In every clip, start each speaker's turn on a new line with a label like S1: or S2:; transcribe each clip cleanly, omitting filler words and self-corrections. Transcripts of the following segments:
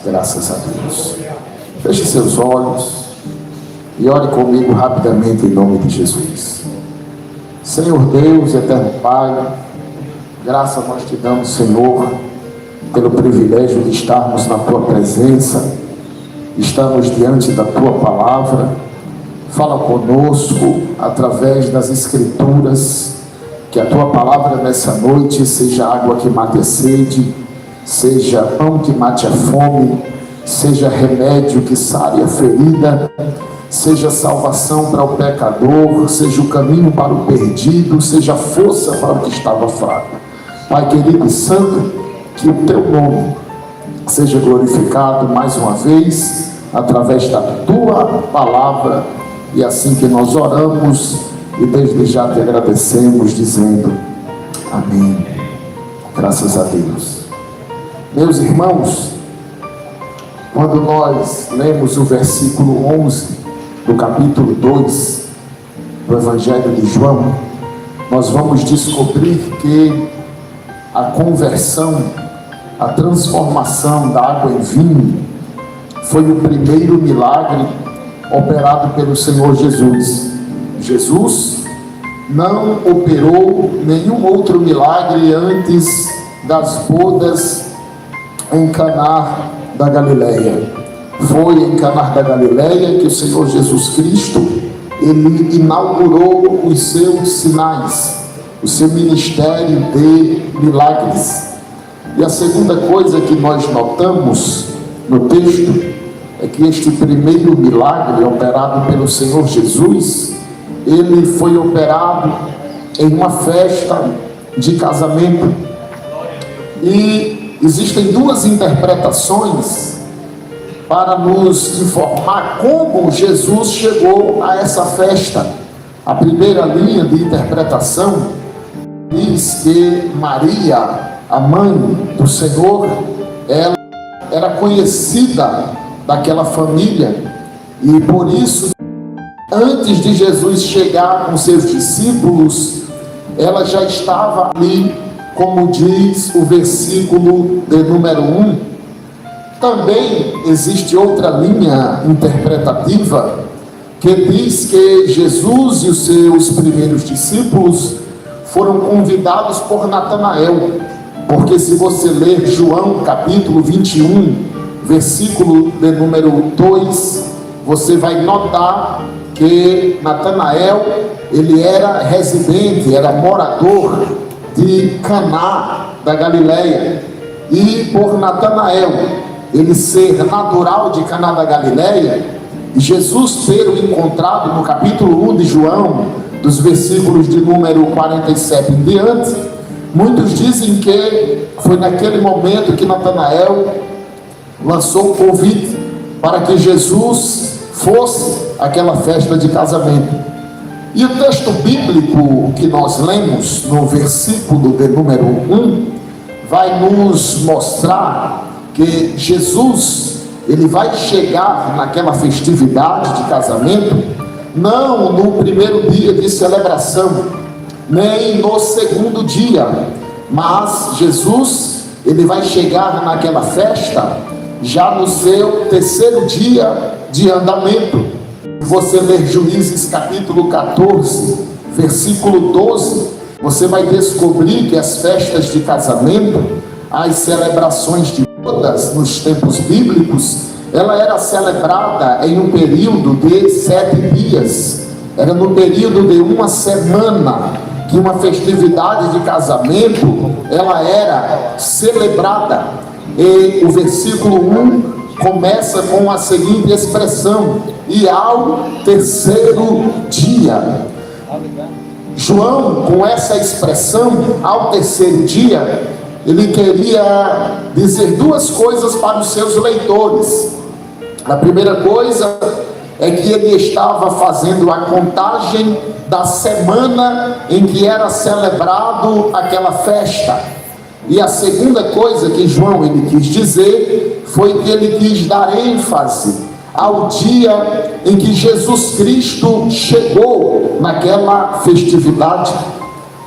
S1: Graças a Deus. Feche seus olhos e ore comigo rapidamente em nome de Jesus. Senhor Deus, eterno Pai, graças nós te damos, Senhor, pelo privilégio de estarmos na Tua presença, estamos diante da Tua palavra. Fala conosco através das Escrituras, que a Tua palavra nessa noite seja água que mate a sede, seja pão que mate a fome, seja remédio que sare a ferida, seja salvação para o pecador, seja o caminho para o perdido, seja força para o que estava fraco. Pai querido e santo, que o Teu nome seja glorificado mais uma vez através da Tua palavra, e assim que nós oramos e desde já te agradecemos dizendo amém. Graças a Deus. Meus irmãos, quando nós lemos o versículo 11 do capítulo 2 do Evangelho de João, nós vamos descobrir que a conversão, a transformação da água em vinho foi o primeiro milagre operado pelo Senhor Jesus. Jesus não operou nenhum outro milagre antes das bodas em Caná da Galileia. Foi em Caná da Galileia que o Senhor Jesus Cristo, ele inaugurou os seus sinais, o seu ministério de milagres. E a segunda coisa que nós notamos no texto é que este primeiro milagre operado pelo Senhor Jesus, ele foi operado em uma festa de casamento. E existem duas interpretações para nos informar como Jesus chegou a essa festa. A primeira linha de interpretação diz que Maria, a mãe do Senhor, ela era conhecida daquela família, e por isso, antes de Jesus chegar com seus discípulos, ela já estava ali, como diz o versículo de número 1. Também existe outra linha interpretativa que diz que Jesus e os seus primeiros discípulos foram convidados por Natanael, porque se você ler João capítulo 21, versículo de número 2, você vai notar que Natanael, ele era residente, era morador de Caná da Galileia, e por Natanael, ele ser natural de Caná da Galileia, e Jesus ter o encontrado no capítulo 1 de João, dos versículos de número 47 em diante, muitos dizem que foi naquele momento que Natanael lançou o convite para que Jesus fosse àquela festa de casamento. E o texto bíblico que nós lemos no versículo de número 1 vai nos mostrar que Jesus, ele vai chegar naquela festividade de casamento não no primeiro dia de celebração, nem no segundo dia, mas Jesus, ele vai chegar naquela festa já no seu terceiro dia de andamento. Você ler Juízes capítulo 14, versículo 12, você vai descobrir que as festas de casamento, as celebrações de bodas nos tempos bíblicos, ela era celebrada em um período de 7 dias, era no período de uma semana que uma festividade de casamento, ela era celebrada. E o versículo 1 começa com a seguinte expressão: e ao terceiro dia. João, com essa expressão, ao terceiro dia, ele queria dizer duas coisas para os seus leitores. A primeira coisa é que ele estava fazendo a contagem da semana em que era celebrado aquela festa. E a segunda coisa que João ele quis dizer foi que ele quis dar ênfase ao dia em que Jesus Cristo chegou naquela festividade.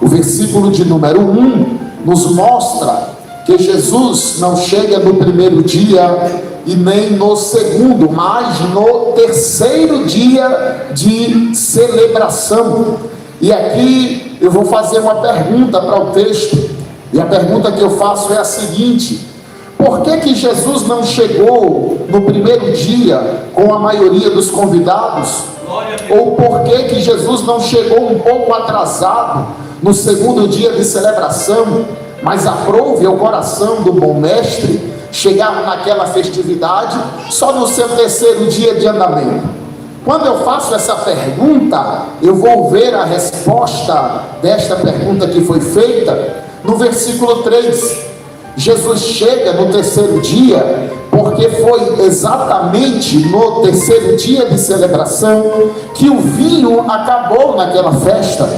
S1: O versículo de número 1 nos mostra que Jesus não chega no primeiro dia e nem no segundo, mas no terceiro dia de celebração. E aqui eu vou fazer uma pergunta para o texto, e a pergunta que eu faço é a seguinte: por que Jesus não chegou no primeiro dia com a maioria dos convidados? Ou por que Jesus não chegou um pouco atrasado no segundo dia de celebração? Mas aprove ao coração do bom mestre chegar naquela festividade só no seu terceiro dia de andamento. Quando eu faço essa pergunta, eu vou ver a resposta desta pergunta que foi feita no versículo 3. Jesus chega no terceiro dia, porque foi exatamente no terceiro dia de celebração que o vinho acabou naquela festa.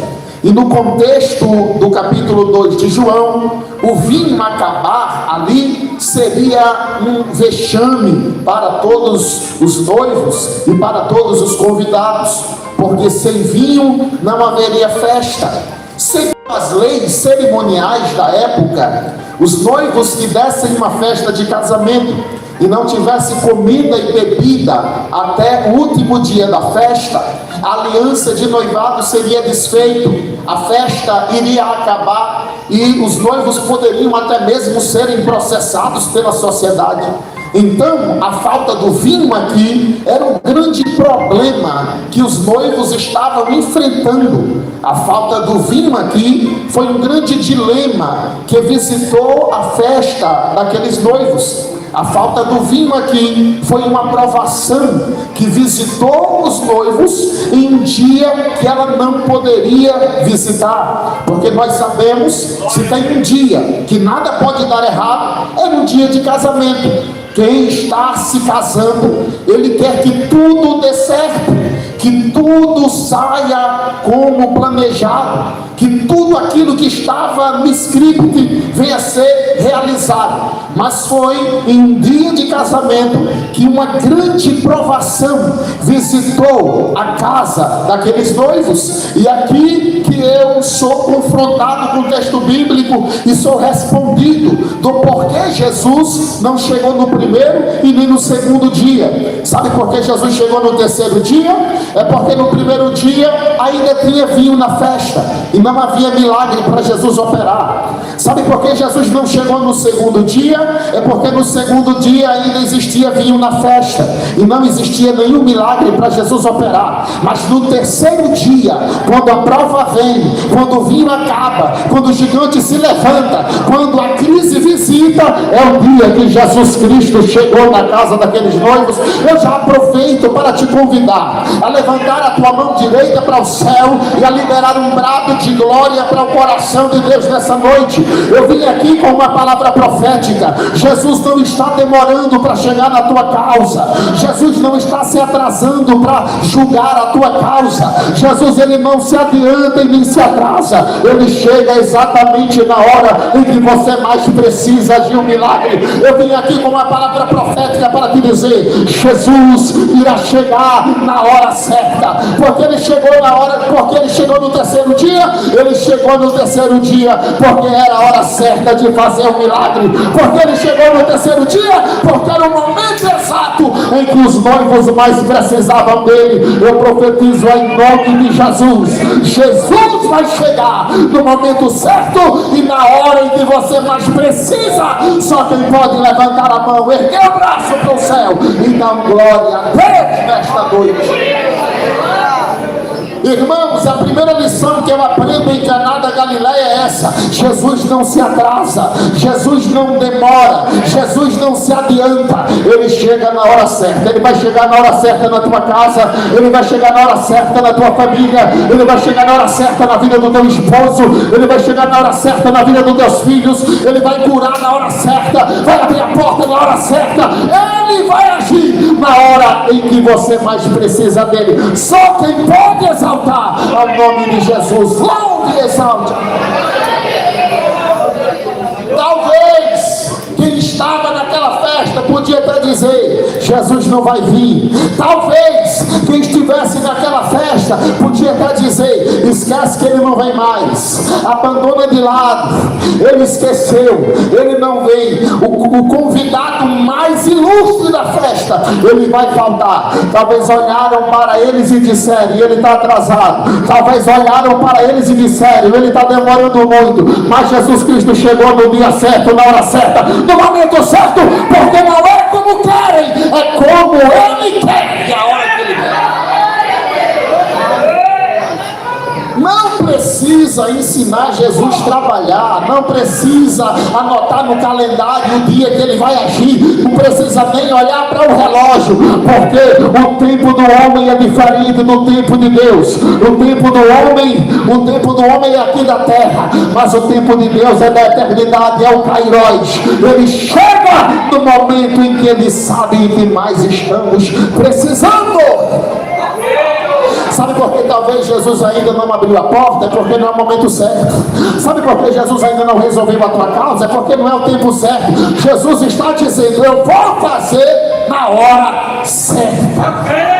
S1: E no contexto do capítulo 2 de João, o vinho acabar ali seria um vexame para todos os noivos e para todos os convidados, porque sem vinho não haveria festa. Segundo as leis cerimoniais da época, os noivos que dessem uma festa de casamento e não tivesse comida e bebida até o último dia da festa, a aliança de noivado seria desfeita, a festa iria acabar e os noivos poderiam até mesmo serem processados pela sociedade. Então, a falta do vinho aqui era um grande problema que os noivos estavam enfrentando. A falta do vinho aqui foi um grande dilema que visitou a festa daqueles noivos. A falta do vinho aqui foi uma provação que visitou os noivos em um dia que ela não poderia visitar, porque nós sabemos, se tem um dia que nada pode dar errado, é no dia de casamento. Quem está se casando, ele quer que tudo dê certo, que tudo saia como planejado, que tudo aquilo que estava no script venha a ser realizado. Mas foi em um dia de casamento que uma grande provação visitou a casa daqueles noivos. E aqui que eu sou confrontado com o texto bíblico e sou respondido do porquê Jesus não chegou no primeiro e nem no segundo dia. Sabe por que Jesus chegou no terceiro dia? É porque no primeiro dia ainda tinha vinho na festa e não havia milagre para Jesus operar. Sabe por que Jesus não chegou no segundo dia? É porque no segundo dia ainda existia vinho na festa e não existia nenhum milagre para Jesus operar. Mas no terceiro dia, quando a prova vem, quando o vinho acaba, quando o gigante se levanta, quando a crise visita, é o dia que Jesus Cristo chegou na casa daqueles noivos. Eu já aproveito para te convidar a levantar a tua mão direita para o céu e a liberar um brado de glória para o coração de Deus nessa noite. Eu vim aqui com uma palavra profética. Jesus não está demorando para chegar na tua causa. Jesus não está se atrasando para julgar a tua causa. Jesus, ele não se adianta e nem se atrasa. Ele chega exatamente na hora em que você mais precisa de um milagre. Eu vim aqui com uma palavra profética para te dizer: Jesus irá chegar na hora certa. Porque ele chegou na hora, porque ele chegou no terceiro dia. Ele chegou no terceiro dia porque era a hora certa de fazer um milagre. Porque ele chegou no terceiro dia porque era o momento exato em que os noivos mais precisavam dele. Eu profetizo em nome de Jesus: Jesus vai chegar no momento certo e na hora em que você mais precisa. Só quem pode levantar a mão, erguer o braço para o céu e dar glória a Deus nesta noite. Irmãos, a primeira lição que eu aprendo em Caná da Galileia é essa: Jesus não se atrasa, Jesus não demora, Jesus não se adianta. Ele chega na hora certa. Ele vai chegar na hora certa na tua casa, ele vai chegar na hora certa na tua família, ele vai chegar na hora certa na vida do teu esposo, ele vai chegar na hora certa na vida dos teus filhos, ele vai curar na hora certa, vai abrir a porta na hora certa, ele vai agir na hora em que você mais precisa dele. Só quem pode exaltar ao nome de Jesus, louve e exalte. Talvez quem estava naquela festa podia até dizer: Jesus não vai vir. Talvez quem estivesse naquela festa podia até dizer: esquece que ele não vem mais, abandona de lado, ele esqueceu, ele não vem. O convidado mais ilustre da festa, ele vai faltar. Talvez olharam para eles e disseram: ele está atrasado. Talvez olharam para eles e disseram: ele está demorando muito. Mas Jesus Cristo chegou no dia certo, na hora certa, no momento certo, porque não é como querem, é como ele quer e a hora que ele quer. Não precisa ensinar Jesus a trabalhar, não precisa anotar no calendário o dia que ele vai agir, não precisa nem olhar para o relógio, porque o tempo do homem é diferente do tempo de Deus. O tempo do homem é aqui da terra, mas o tempo de Deus é da eternidade, é o Kairos. Ele chega no momento em que ele sabe que mais estamos precisando. Sabe por que talvez Jesus ainda não abriu a porta? É porque não é o momento certo. Sabe por que Jesus ainda não resolveu a tua causa? É porque não é o tempo certo. Jesus está dizendo: eu vou fazer na hora certa.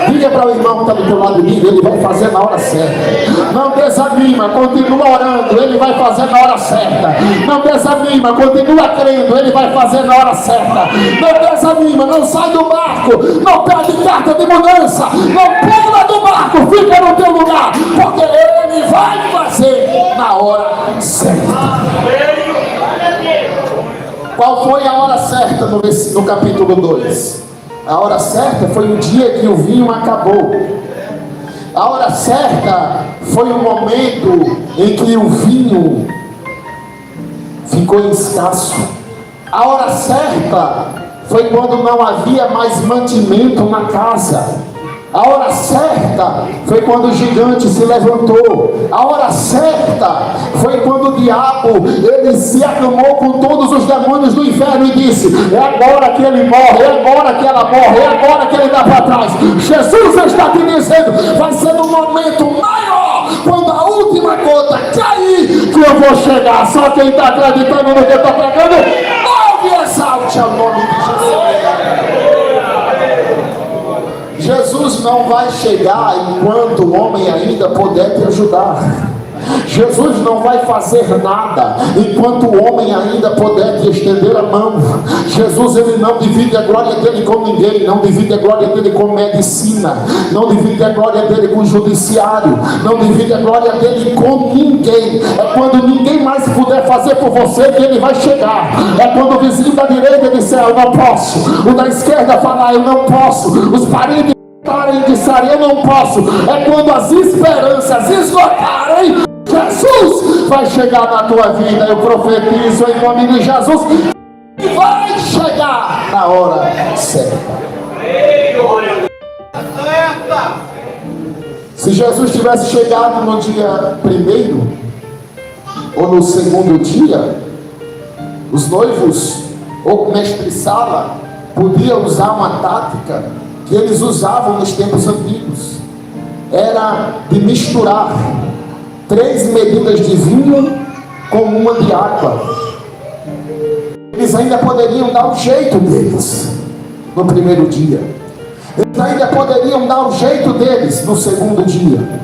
S1: Diga para o irmão que está do teu lado, diga: ele vai fazer na hora certa. Não desanima, continua orando, ele vai fazer na hora certa. Não desanima, continua crendo, ele vai fazer na hora certa. Não desanima, não sai do barco, não pede carta de mudança, não pula do barco, fica no teu lugar, porque ele vai fazer na hora certa. Qual foi a hora certa no capítulo 2? A hora certa foi o dia que o vinho acabou. A hora certa foi o momento em que o vinho ficou escasso. A hora certa foi quando não havia mais mantimento na casa. A hora certa foi quando o gigante se levantou. A hora certa foi quando o diabo, ele se acamou com todos os demônios do inferno e disse: é agora que ele morre, é agora que ela morre, é agora que ele dá para trás. Jesus está te dizendo: vai ser um momento maior, quando a última gota cair, que eu vou chegar. Só quem está acreditando no que eu estou pregando, ouve e exalte ao nome de Jesus. Jesus não vai chegar enquanto o homem ainda puder te ajudar. Jesus não vai fazer nada enquanto o homem ainda puder te estender a mão. Jesus, ele não divide a glória dele com ninguém, não divide a glória dele com medicina, não divide a glória dele com judiciário, não divide a glória dele com ninguém. É quando ninguém mais puder fazer por você que ele vai chegar. É quando o vizinho da direita disser: eu não posso, o da esquerda falar: eu não posso, os parentes disserem: eu não posso. É quando as esperanças esgotarem, Jesus vai chegar na tua vida. Eu profetizo em nome de Jesus, vai chegar na hora certa. Se Jesus tivesse chegado no dia 1º ou no 2º dia, os noivos ou mestre-sala podiam usar uma tática que eles usavam nos tempos antigos. Era de misturar 3 medidas de vinho com 1 de água. Eles ainda poderiam dar o jeito deles no 1º dia. Eles ainda poderiam dar o jeito deles no 2º dia.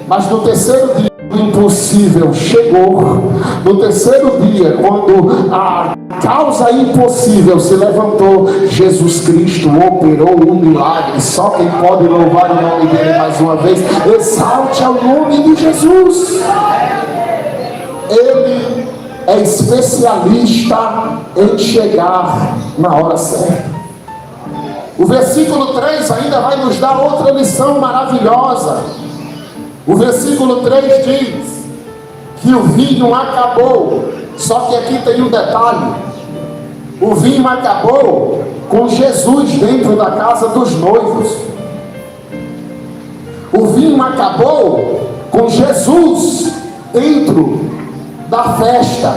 S1: Mas no 3º dia o impossível chegou. No 3º dia, quando a causa impossível se levantou, Jesus Cristo operou um milagre. Só quem pode louvar o nome dele mais uma vez, exalte ao nome de Jesus. Ele é especialista em chegar na hora certa. O versículo 3 ainda vai nos dar outra lição maravilhosa. O versículo 3 diz que o vinho acabou. Só que aqui tem um detalhe: o vinho acabou com Jesus dentro da casa dos noivos. O vinho acabou com Jesus dentro da festa.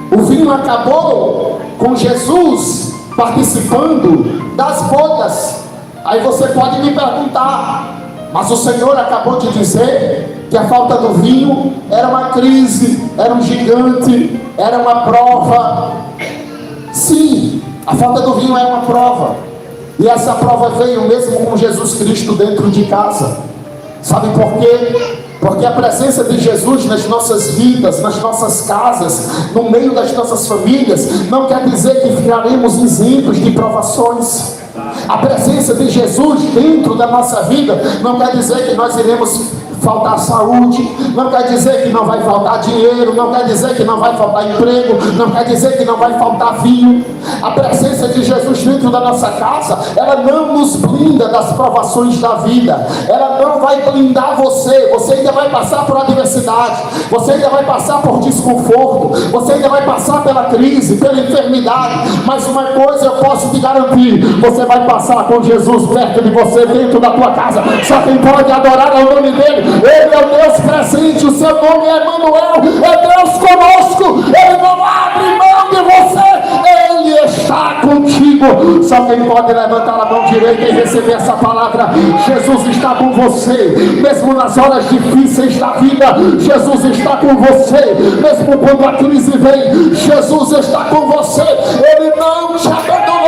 S1: O vinho acabou com Jesus participando das bodas. Aí você pode me perguntar: mas o Senhor acabou de dizer que a falta do vinho era uma crise, era um gigante, era uma prova. Sim, A falta do vinho é uma prova. E essa prova veio mesmo com Jesus Cristo dentro de casa. Sabe por quê? Porque a presença de Jesus nas nossas vidas, nas nossas casas, no meio das nossas famílias, não quer dizer que ficaremos isentos de provações. A presença de Jesus dentro da nossa vida não quer dizer que nós iremos faltar saúde, não quer dizer que não vai faltar dinheiro, não quer dizer que não vai faltar emprego, não quer dizer que não vai faltar vinho. A presença de Jesus dentro da nossa casa, ela não nos blinda das provações da vida, ela não vai blindar você. Você ainda vai passar por adversidade, você ainda vai passar por desconforto, você ainda vai passar pela crise, pela enfermidade, mas uma coisa eu posso te garantir: você vai passar com Jesus perto de você, dentro da tua casa. Só quem pode adorar é o nome dele. Ele é o Deus presente, o seu nome é Emmanuel, é Deus conosco. Ele não abre mão de você, Ele está contigo. Só quem pode levantar a mão direita e receber essa palavra: Jesus está com você, mesmo nas horas difíceis da vida. Jesus está com você, mesmo quando a crise vem. Jesus está com você, Ele não te abandonou.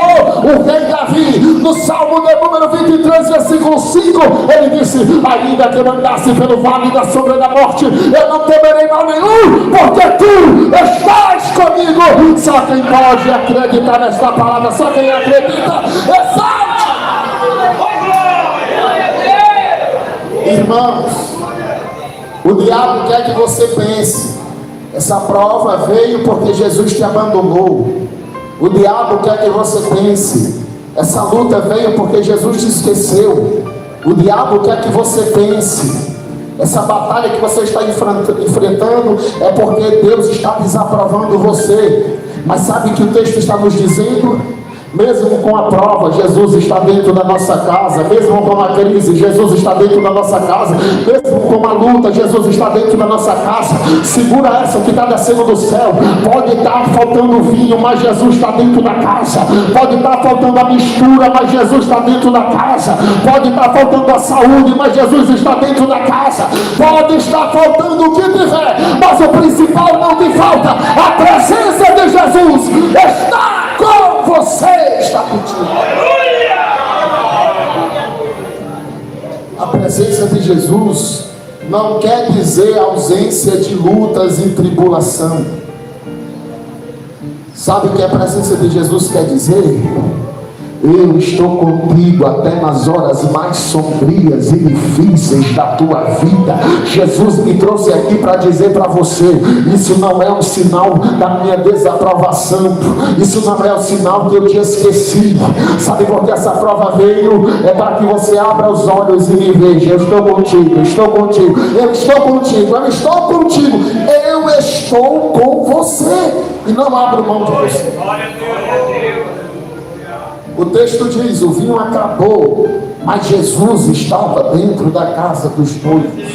S1: O rei Davi, no Salmo de número 23, versículo 5, ele disse: ainda que eu andasse pelo vale da sombra da morte, eu não temerei mal nenhum, porque tu estás comigo. Só quem pode acreditar nesta palavra, só quem acredita, exalte. Irmãos, o diabo quer que você pense: essa prova veio porque Jesus te abandonou. O diabo quer que você pense: essa luta veio porque Jesus te esqueceu. O diabo quer que você pense: essa batalha que você está enfrentando é porque Deus está desaprovando você. Mas sabe o que o texto está nos dizendo? Mesmo com a prova, Jesus está dentro da nossa casa. Mesmo com a crise, Jesus está dentro da nossa casa. Mesmo com a luta, Jesus está dentro da nossa casa. Segura essa que está descendo do céu. Pode estar faltando vinho, mas Jesus está dentro da casa. Pode estar faltando a mistura, mas Jesus está dentro da casa. Pode estar faltando a saúde, mas Jesus está dentro da casa. Pode estar faltando o que tiver, mas o principal não te falta: a presença de Jesus está com você. Está contigo. A presença de Jesus não quer dizer ausência de lutas e tribulação. Sabe o que a presença de Jesus quer dizer? Eu estou contigo até nas horas mais sombrias e difíceis da tua vida. Jesus me trouxe aqui para dizer para você: isso não é um sinal da minha desaprovação, isso não é um sinal que eu te esqueci. Sabe por que essa prova veio? É para que você abra os olhos e me veja. Eu estou contigo, eu estou contigo, eu estou contigo, eu estou contigo, eu estou com você, e não abro mão de você. O texto diz: o vinho acabou, mas Jesus estava dentro da casa dos noivos.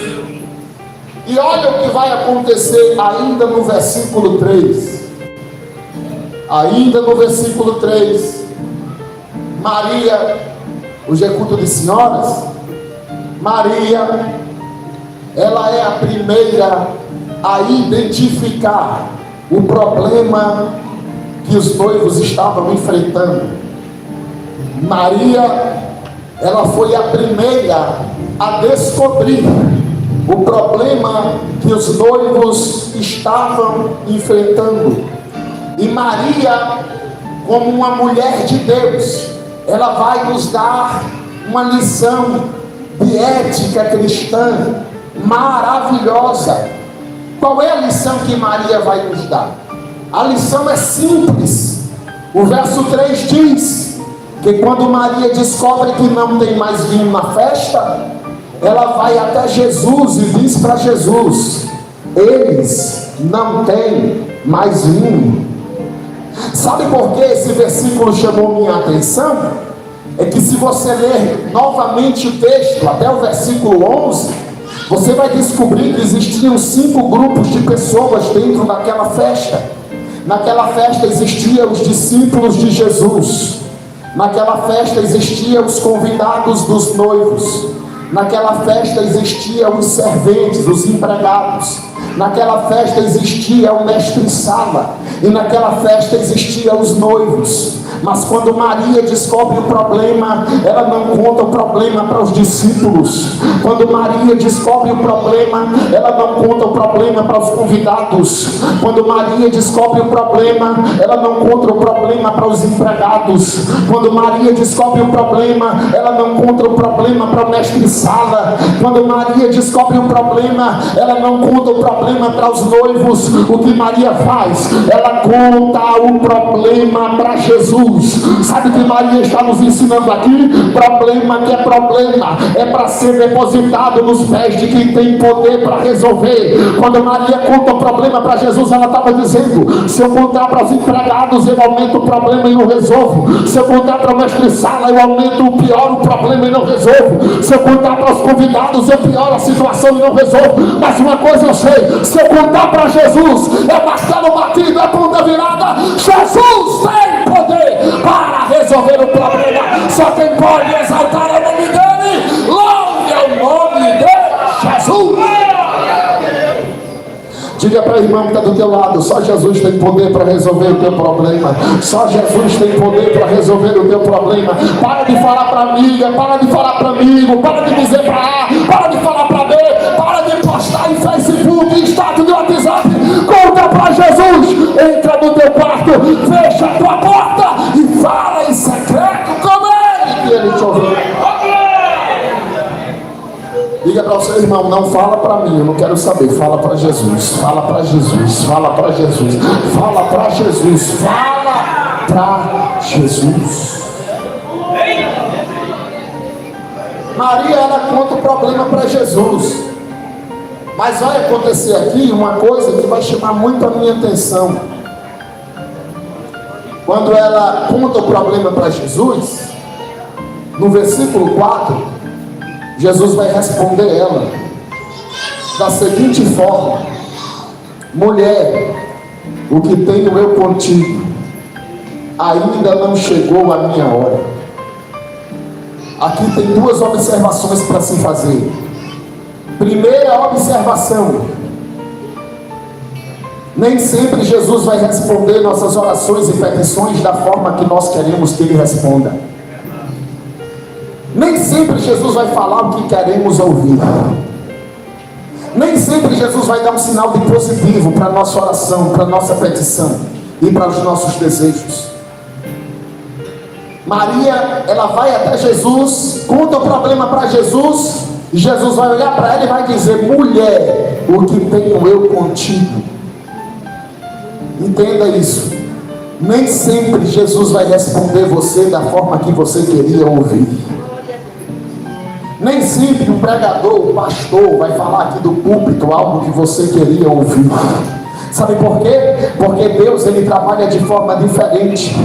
S1: E olha o que vai acontecer ainda no versículo 3. Ainda no versículo 3. Maria, hoje é culto de senhoras. Maria, ela é a primeira a identificar o problema que os noivos estavam enfrentando. Maria, ela foi a primeira a descobrir o problema que os noivos estavam enfrentando. E Maria, como uma mulher de Deus, ela vai nos dar uma lição de ética cristã maravilhosa. Qual é a lição que Maria vai nos dar? A lição é simples. O verso 3 diz que quando Maria descobre que não tem mais vinho na festa, ela vai até Jesus e diz para Jesus: eles não têm mais vinho. Sabe por que esse versículo chamou minha atenção? É que se você ler novamente o texto, até o versículo 11, você vai descobrir que existiam 5 grupos de pessoas dentro daquela festa. Naquela festa existiam os discípulos de Jesus. Naquela festa existiam os convidados dos noivos. Naquela festa existiam os serventes, os empregados. Naquela festa existia o mestre-sala, e naquela festa existiam os noivos. Mas quando Maria descobre o problema, ela não conta o problema para os discípulos. Quando Maria descobre o problema, ela não conta o problema para os convidados. Quando Maria descobre o problema, ela não conta o problema para os empregados. Quando Maria descobre o problema, ela não conta o problema para o mestre-sala. Quando Maria descobre o problema, ela não conta o problema para os noivos. O que Maria faz? Ela conta o problema para Jesus. Sabe o que Maria está nos ensinando aqui? Problema que é problema é para ser depositado nos pés de quem tem poder para resolver. Quando Maria conta o problema para Jesus, ela estava dizendo: se eu contar para os empregados, eu aumento o problema e não resolvo. Se eu contar para o mestre-sala, eu aumento o pior o problema e não resolvo. Se eu contar para os convidados, eu pioro a situação e não resolvo. Mas uma coisa eu sei: se eu contar para Jesus, é martelo batido, é bunda virada. Jesus tem poder para resolver o problema. Só quem pode exaltar é o nome dele. Louve ao nome de Jesus. Diga para o irmão que está do teu lado: só Jesus tem poder para resolver o teu problema. Só Jesus tem poder para resolver o teu problema. Para de falar para amiga, para de falar para amigo, para de dizer para A, para de falar para B, para de postar em Facebook, em status de WhatsApp. Conta para Jesus. Entra no teu quarto, fecha a tua porta e fala em secreto com ele, que ele te ouvirá. Diga para o seu irmão: não fala para mim, eu não quero saber. Fala para Jesus, fala para Jesus, fala para Jesus, fala para Jesus, fala para Jesus. Maria, ela conta o problema para Jesus. Mas vai acontecer aqui uma coisa que vai chamar muito a minha atenção. Quando ela conta o problema para Jesus, no versículo 4, Jesus vai responder ela da seguinte forma: mulher, o que tenho eu contigo, ainda não chegou a minha hora. Aqui tem duas observações para se fazer. Primeira observação: nem sempre Jesus vai responder nossas orações e petições da forma que nós queremos que Ele responda. Nem sempre Jesus vai falar o que queremos ouvir. Nem sempre Jesus vai dar um sinal de positivo para a nossa oração, para a nossa petição e para os nossos desejos. Maria, ela vai até Jesus, conta o problema para Jesus, e Jesus vai olhar para ela e vai dizer: mulher, o que tenho eu contigo? Entenda isso. Nem sempre Jesus vai responder você da forma que você queria ouvir. Nem sempre o pregador, o pastor vai falar aqui do púlpito algo que você queria ouvir. Sabe por quê? Porque Deus, Ele trabalha de forma diferente.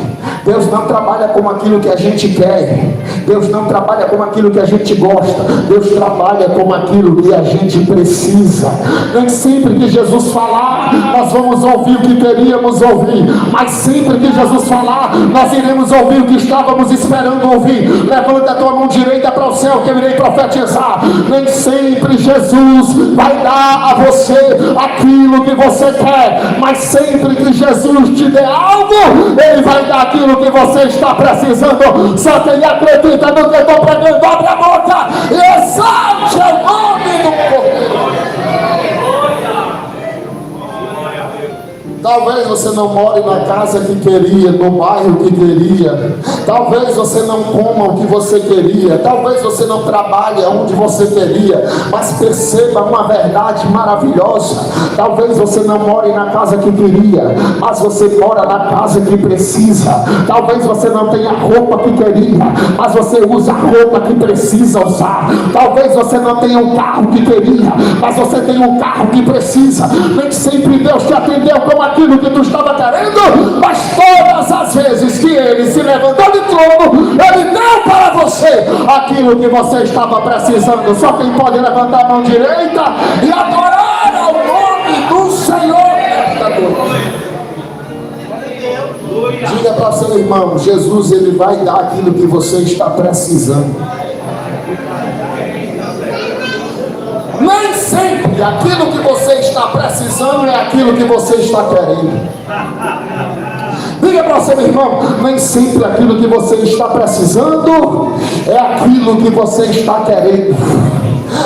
S1: Deus não trabalha com aquilo que a gente quer. Deus não trabalha com aquilo que a gente gosta. Deus trabalha com aquilo que a gente precisa. Nem sempre que Jesus falar, nós vamos ouvir o que queríamos ouvir. Mas sempre que Jesus falar, nós iremos ouvir o que estávamos esperando ouvir. Levanta a tua mão direita para o céu, que eu irei profetizar. Nem sempre Jesus vai dar a você aquilo que você quer. Mas sempre que Jesus te der algo, Ele vai dar aquilo que você está precisando. Só quem acredita no que eu estou pregando, abre a boca e exalte o nome do Cordeiro. Talvez você não more na casa que queria, no bairro que queria. Talvez você não coma o que você queria. Talvez você não trabalhe onde você queria. Mas perceba uma verdade maravilhosa. Talvez você não more na casa que queria, mas você mora na casa que precisa. Talvez você não tenha a roupa que queria, mas você usa a roupa que precisa usar. Talvez você não tenha o carro que queria, mas você tem o carro que precisa. Nem sempre Deus te atendeu com aquilo que tu estava querendo, mas todas as vezes que Ele se levantou de trono, Ele deu para você aquilo que você estava precisando. Só quem pode levantar a mão direita e adorar ao nome do Senhor nesta noite. Diga para seu irmão: Jesus, Ele vai dar aquilo que você está precisando. Nem sempre aquilo que você está precisando é aquilo que você está querendo. Diga para você, meu irmão, nem sempre aquilo que você está precisando é aquilo que você está querendo.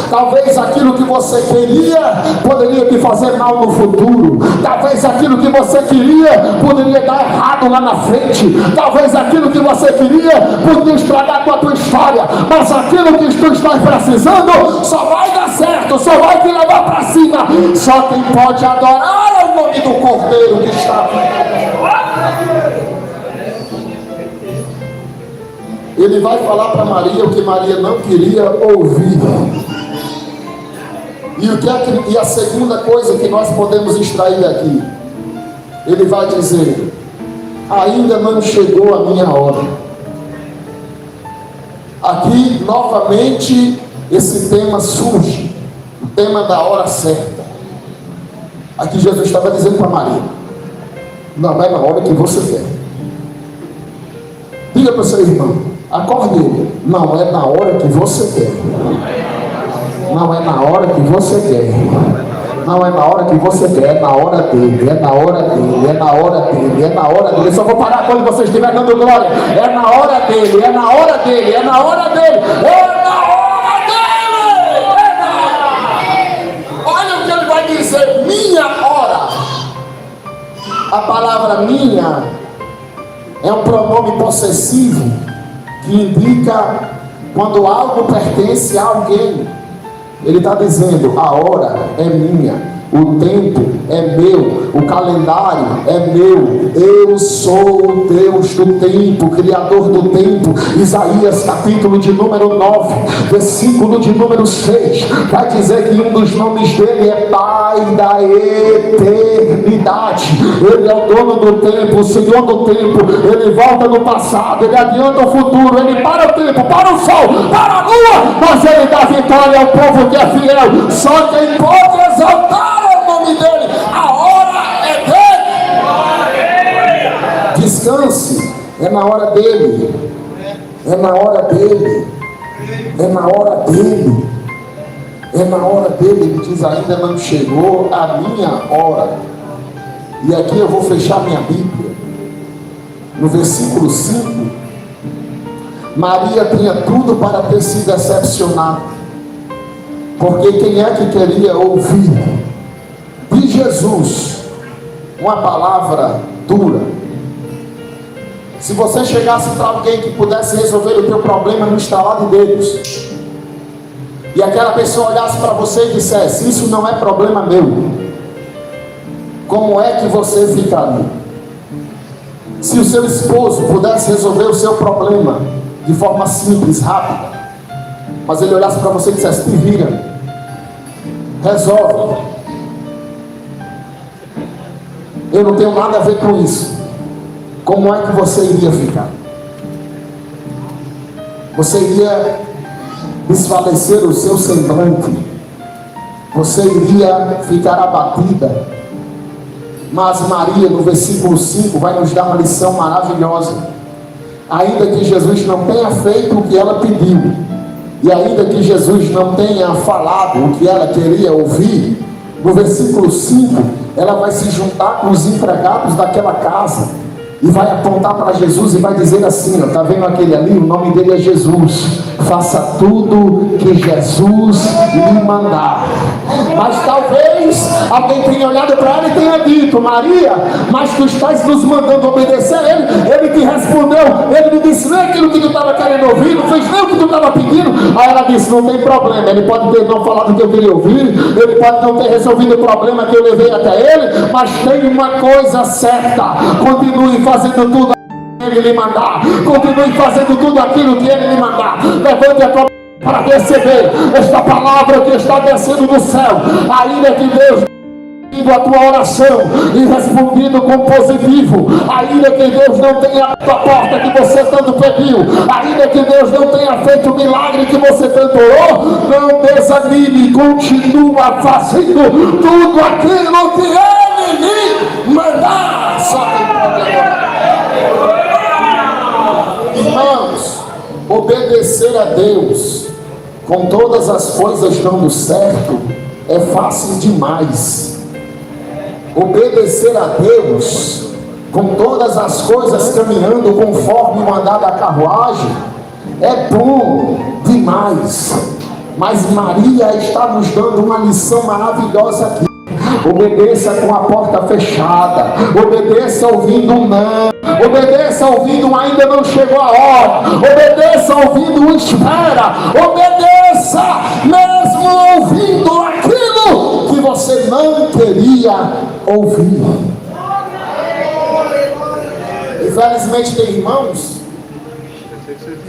S1: Talvez aquilo que você queria poderia te fazer mal no futuro. Talvez aquilo que você queria poderia dar errado lá na frente. Talvez aquilo que você queria poderia estragar com a tua história. Mas aquilo que tu estás precisando só vai dar certo, só vai te levar para cima. Só quem pode adorar é o nome do Cordeiro que está aqui. Ele vai falar para Maria o que Maria não queria ouvir. E a segunda coisa que nós podemos extrair daqui, ele vai dizer: ainda não chegou a minha hora. Aqui novamente esse tema surge, o tema da hora certa. Aqui Jesus estava dizendo para Maria: não é na hora que você quer. Diga para o seu irmão, acorde ele, não é na hora que você quer. Não é na hora que você quer. Não é na hora que você quer, é na hora dele, é na hora dele, é na hora dele, é na hora dele. Eu só vou parar quando você estiver dando glória. É na hora dele, é na hora dele, é na hora dele, é na hora dele. Olha o que ele vai dizer: minha hora. A palavra minha é um pronome possessivo que indica quando algo pertence a alguém. Ele está dizendo: a hora é minha, o tempo é meu, o calendário é meu. Eu sou o Deus do tempo, Criador do tempo. Isaías capítulo de número 9, versículo de número 6, vai dizer que um dos nomes dele é Pai da eternidade. Ele é o dono do tempo, o Senhor do tempo. Ele volta no passado, ele adianta o futuro, ele para o tempo, para o sol, para a lua, mas ele dá vitória ao povo que é fiel. Só quem pode exaltar é o nome dele. A hora é dele. Descanse, é na hora dele. É na hora dele. É na hora dele. É na hora dele. Ele diz: ainda não chegou a minha hora. E aqui eu vou fechar minha Bíblia. No versículo 5, Maria tinha tudo para ter sido decepcionada, porque quem é que queria ouvir de Jesus uma palavra dura? Se você chegasse para alguém que pudesse resolver o teu problema no estalar de dedos, e aquela pessoa olhasse para você e dissesse: isso não é problema meu, como é que você ficaria? Se o seu esposo pudesse resolver o seu problema de forma simples, rápida, mas ele olhasse para você e dissesse: te vira, resolve, eu não tenho nada a ver com isso, como é que você iria ficar? Você iria desfalecer o seu semblante, você iria ficar abatida. Mas Maria, no versículo 5, vai nos dar uma lição maravilhosa. Ainda que Jesus não tenha feito o que ela pediu, e ainda que Jesus não tenha falado o que ela queria ouvir, no versículo 5, ela vai se juntar com os empregados daquela casa e vai apontar para Jesus e vai dizer assim: está vendo aquele ali? O nome dele é Jesus. Faça tudo que Jesus lhe mandar. Mas talvez alguém tenha olhado para ela e tenha dito: Maria, mas tu estás nos mandando obedecer a ele. Ele te respondeu, ele me disse nem aquilo que tu estava querendo ouvir, não fez nem o que tu estava pedindo. Aí ela disse: não tem problema, ele pode ter não falado o que eu queria ouvir, ele pode não ter resolvido o problema que eu levei até ele, mas tem uma coisa certa: continue fazendo tudo ele lhe mandar, continue fazendo tudo aquilo que ele lhe mandar. Levante a tua mão para receber esta palavra que está descendo do céu. Ainda que Deus tenha a tua oração e respondido com positivo, ainda que Deus não tenha aberto a porta que você tanto pediu, ainda que Deus não tenha feito o milagre que você tanto orou, não desanime, continua fazendo tudo aquilo que ele lhe mandar. Só tem problema. Irmãos, obedecer a Deus com todas as coisas dando certo, é fácil demais. Obedecer a Deus, com todas as coisas caminhando conforme o andar da carruagem, é bom demais. Mas Maria está nos dando uma lição maravilhosa aqui. Obedeça com a porta fechada, obedeça ouvindo um não, obedeça ouvindo um ainda não chegou a hora, obedeça ouvindo um espera, obedeça mesmo ouvindo aquilo que você não queria ouvir. Infelizmente tem irmãos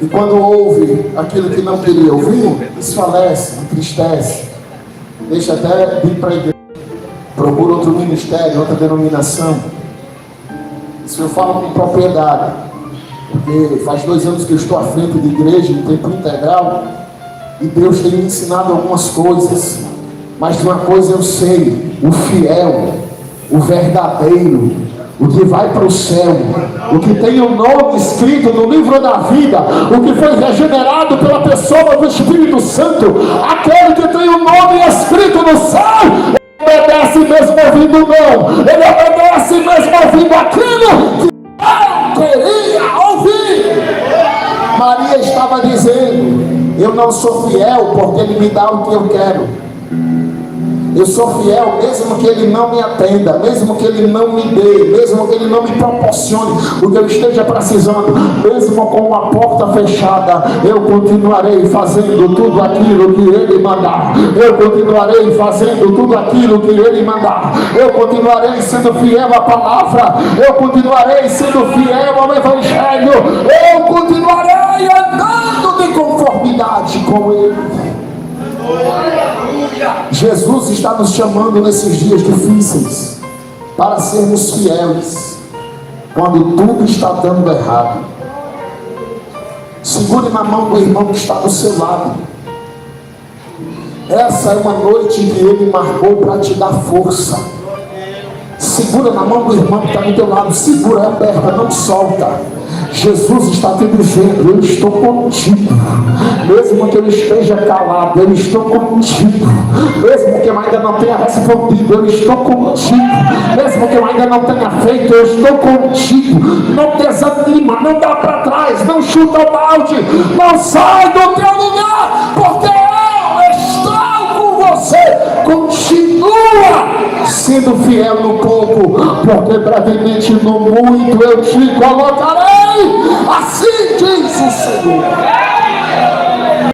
S1: que quando ouve aquilo que não queria ouvir, desfalece, entristece, deixa até vir para a igreja, procura outro ministério, outra denominação. Isso eu falo com propriedade, porque faz 2 anos que eu estou à frente de igreja em tempo integral, e Deus tem me ensinado algumas coisas, mas de uma coisa eu sei: o fiel, o verdadeiro, o que vai para o céu, o que tem o nome escrito no livro da vida, o que foi regenerado pela pessoa do Espírito Santo, aquele que tem o nome escrito no céu, obedece mesmo ouvindo não, ele obedece mesmo ouvindo aquilo que eu queria ouvir. Maria estava dizendo: eu não sou fiel porque ele me dá o que eu quero. Eu sou fiel mesmo que ele não me atenda, mesmo que ele não me dê, mesmo que ele não me proporcione o que eu esteja precisando, mesmo com a porta fechada, eu continuarei fazendo tudo aquilo que ele mandar. Eu continuarei fazendo tudo aquilo que ele mandar. Eu continuarei sendo fiel à palavra. Eu continuarei sendo fiel ao evangelho. Eu continuarei andando de conformidade com ele. Jesus está nos chamando nesses dias difíceis para sermos fiéis quando tudo está dando errado. Segure na mão do irmão que está do seu lado. Essa é uma noite que ele marcou para te dar força. Segura na mão do irmão que está do teu lado. Segura, é aberta, não solta. Jesus está te dizendo: eu estou contigo, mesmo que eu esteja calado, eu estou contigo, mesmo que eu ainda não tenha respondido, eu estou contigo, mesmo que eu ainda não tenha feito, eu estou contigo. Não desanima, não dá para trás, não chuta o balde, não sai do teu lugar, porque eu estou com você. Continua sendo fiel no pouco, porque brevemente no muito eu te colocarei. Assim diz o Senhor.